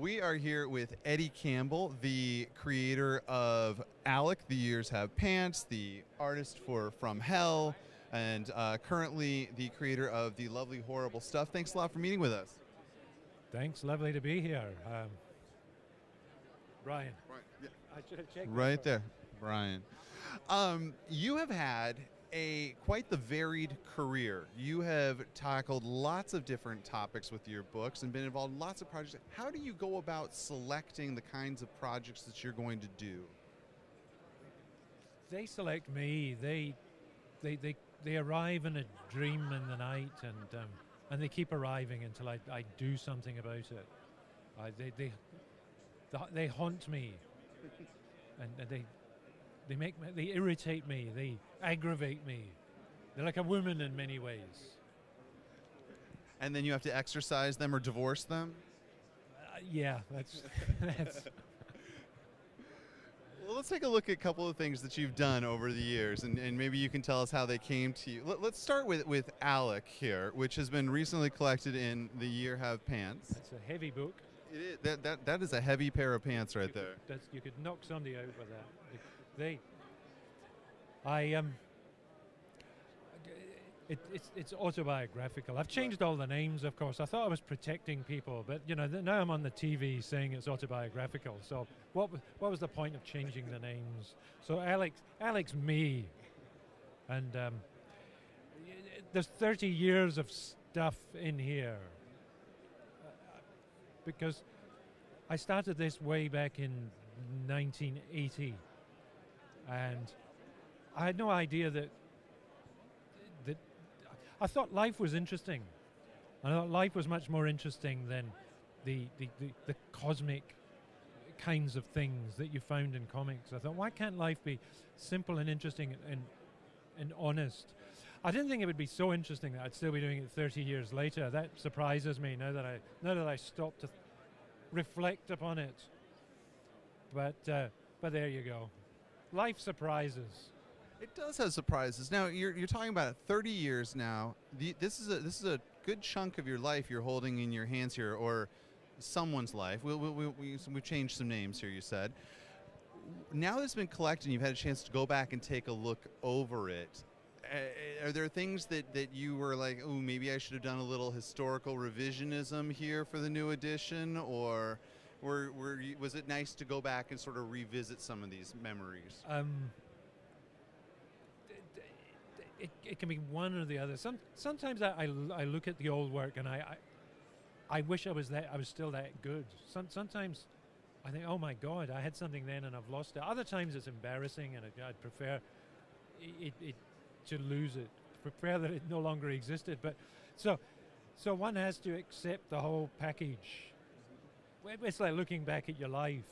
We are here with Eddie Campbell, the creator of Alec, The Years Have Pants, the artist for From Hell, and currently the creator of The Lovely Horrible Stuff. Thanks a lot for meeting with us. Thanks, lovely to be here. Brian. Right, yeah. I should have checked. Right there, Brian. You have had quite the varied career. You have tackled lots of different topics with your books and been involved in lots of projects. How do you go about selecting the kinds of projects that you're going to do? They select me. They arrive in a dream in the night, and they keep arriving until I do something about it. They haunt me, and they irritate me. They aggravate me. They're like a woman in many ways. And then you have to exorcise them or divorce them? Yeah, that's. Well, let's take a look at a couple of things that you've done over the years, and maybe you can tell us how they came to you. Let's start with Alec here, which has been recently collected in The Year Have Pants. It's a heavy book. It is. That is a heavy pair of pants right there. You could knock somebody out with that. It's autobiographical. I've changed all the names, of course. I thought I was protecting people, but now I'm on the TV saying it's autobiographical. So what was the point of changing the names? So Alex me, and there's 30 years of stuff in here. Because I started this way back in 1980, and I had no idea that I thought life was interesting. I thought life was much more interesting than the cosmic kinds of things that you found in comics. I thought, why can't life be simple and interesting and honest? I didn't think it would be so interesting that I'd still be doing it 30 years later. That surprises me now that I stopped to reflect upon it. But there you go. Life surprises. It does have surprises. Now you're talking about it 30 years now. This is a good chunk of your life you're holding in your hands here, or someone's life. We've changed some names here. You said. Now that it's been collected, and you've had a chance to go back and take a look over it. Are there things that you were like, oh, maybe I should have done a little historical revisionism here for the new edition, or was it nice to go back and sort of revisit some of these memories? It can be one or the other. Sometimes I look at the old work and I wish I was still that good. Sometimes I think, oh my God, I had something then and I've lost it. Other times it's embarrassing and I'd prefer it to lose it, prefer that it no longer existed. But so one has to accept the whole package. It's like looking back at your life.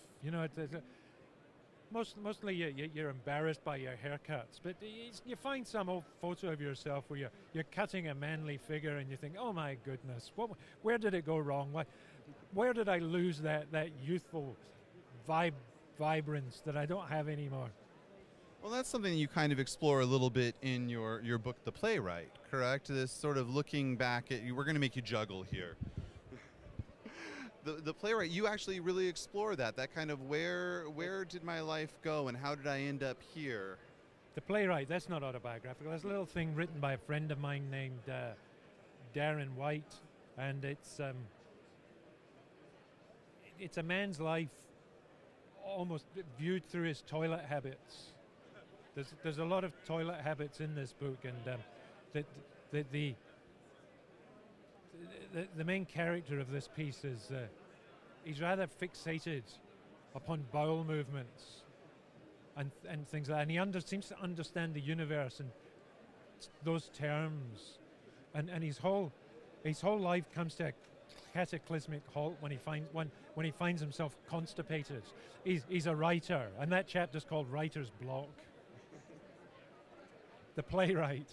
Mostly you're embarrassed by your haircuts, but you find some old photo of yourself where you're cutting a manly figure and you think, oh my goodness, where did it go wrong? Where did I lose that youthful vibrance that I don't have anymore? Well, that's something you kind of explore a little bit in your book, The Playwright, correct? This sort of looking back at, we're going to make you juggle here. The Playwright, you actually really explore that kind of where did my life go and how did I end up here? The Playwright, that's not autobiographical. That's a little thing written by a friend of mine named Darren White, and it's a man's life almost viewed through his toilet habits. There's a lot of toilet habits in this book, and the main character of this piece is he's rather fixated upon bowel movements and things like that, and he seems to understand the universe and those terms, and his whole life comes to a cataclysmic halt when he finds himself constipated. He's a writer, and that chapter's called Writer's Block. The Playwright.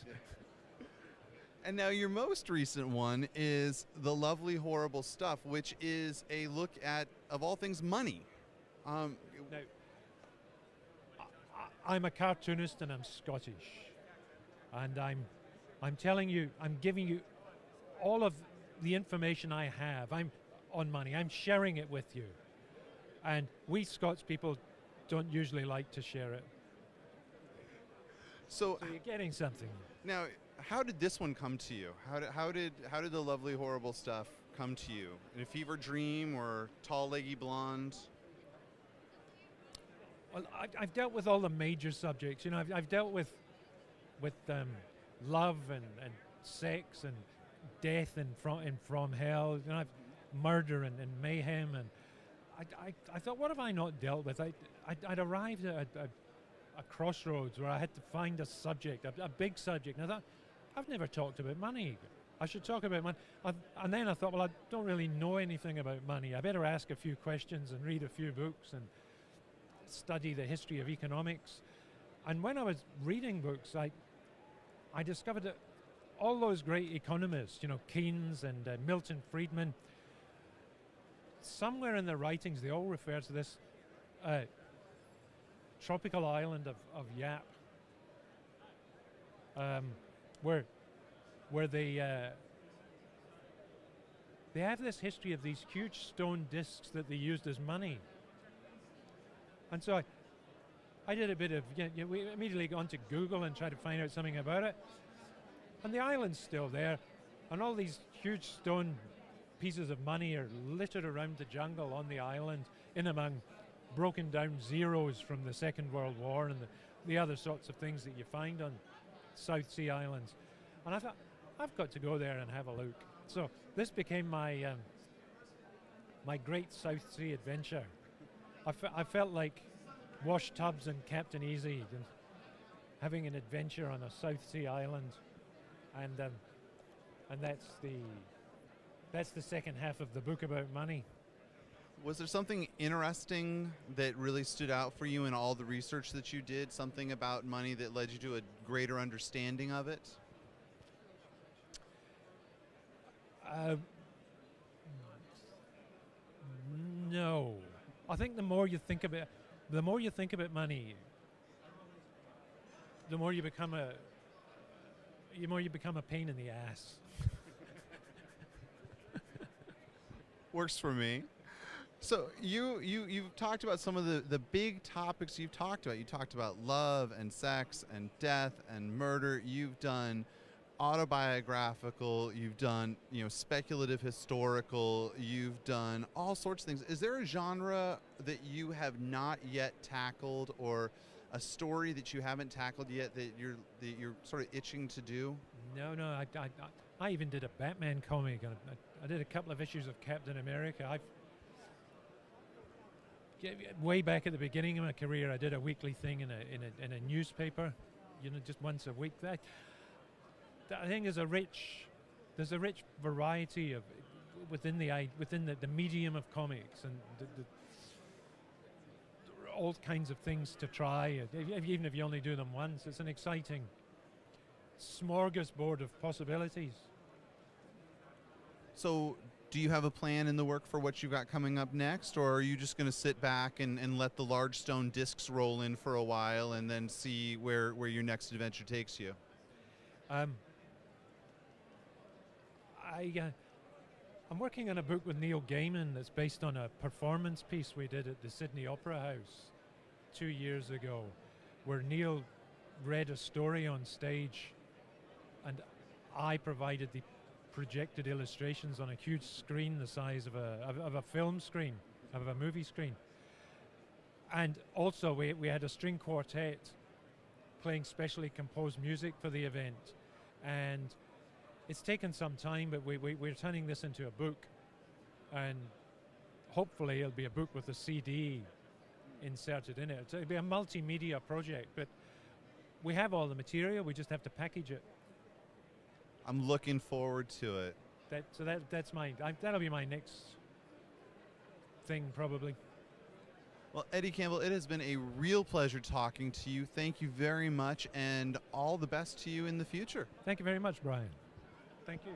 And now your most recent one is The Lovely Horrible Stuff, which is a look at, of all things, money. Now, I'm a cartoonist and I'm Scottish. And I'm telling you, I'm giving you all of the information I have. on money. I'm sharing it with you. And we Scots people don't usually like to share it. So So you're getting something. now, how did this one come to you? How did the lovely horrible stuff come to you? In a fever dream or tall leggy blonde? Well, I've dealt with all the major subjects. You know, I've dealt with love and sex and death and from hell. You know, murder and mayhem, and I thought, what have I not dealt with? I'd arrived at a crossroads where I had to find a subject, a big subject. And I thought, I've never talked about money. I should talk about money. And then I thought, well, I don't really know anything about money. I better ask a few questions and read a few books and study the history of economics. And when I was reading books, I discovered that all those great economists, you know, Keynes and Milton Friedman, somewhere in their writings, they all refer to this tropical island of Yap, where they have this history of these huge stone discs that they used as money. And so I did a bit of, we immediately got onto Google and tried to find out something about it. And the island's still there, and all these huge stone pieces of money are littered around the jungle on the island, in among broken down zeros from the Second World War and the other sorts of things that you find on South Sea Islands. And I thought, I've got to go there and have a look. So this became my my great South Sea adventure. I felt like Wash Tubbs and Captain Easy and having an adventure on a South Sea island, and that's the second half of the book about money. Was there something interesting that really stood out for you in all the research that you did? Something about money that led you to a greater understanding of it? No. I think the more you think about money, the more you become a pain in the ass. Works for me. So you've talked about some of the big topics you've talked about. You talked about love and sex and death and murder. You've done autobiographical, you've done, you know, speculative historical, you've done all sorts of things. Is there a genre that you have not yet tackled, or a story that you haven't tackled yet that you're sort of itching to do? No, I even did a Batman comic. I did a couple of issues of Captain America. Way back at the beginning of my career, I did a weekly thing in a newspaper, you know, just once a week. I think there's a rich variety of within the medium of comics, and all kinds of things to try. Even if you only do them once, it's an exciting smorgasbord of possibilities. So, do you have a plan in the work for what you've got coming up next, or are you just going to sit back and let the large stone discs roll in for a while and then see where your next adventure takes you? I'm working on a book with Neil Gaiman that's based on a performance piece we did at the Sydney Opera House 2 years ago, where Neil read a story on stage and I provided the projected illustrations on a huge screen the size of a film screen, of a movie screen. And also we had a string quartet playing specially composed music for the event. And it's taken some time, but we're turning this into a book, and hopefully it'll be a book with a CD inserted in it. So it'll be a multimedia project, but we have all the material, we just have to package it. I'm looking forward to it. That'll be my next thing, probably. Well, Eddie Campbell, it has been a real pleasure talking to you. Thank you very much, and all the best to you in the future. Thank you very much, Brian. Thank you.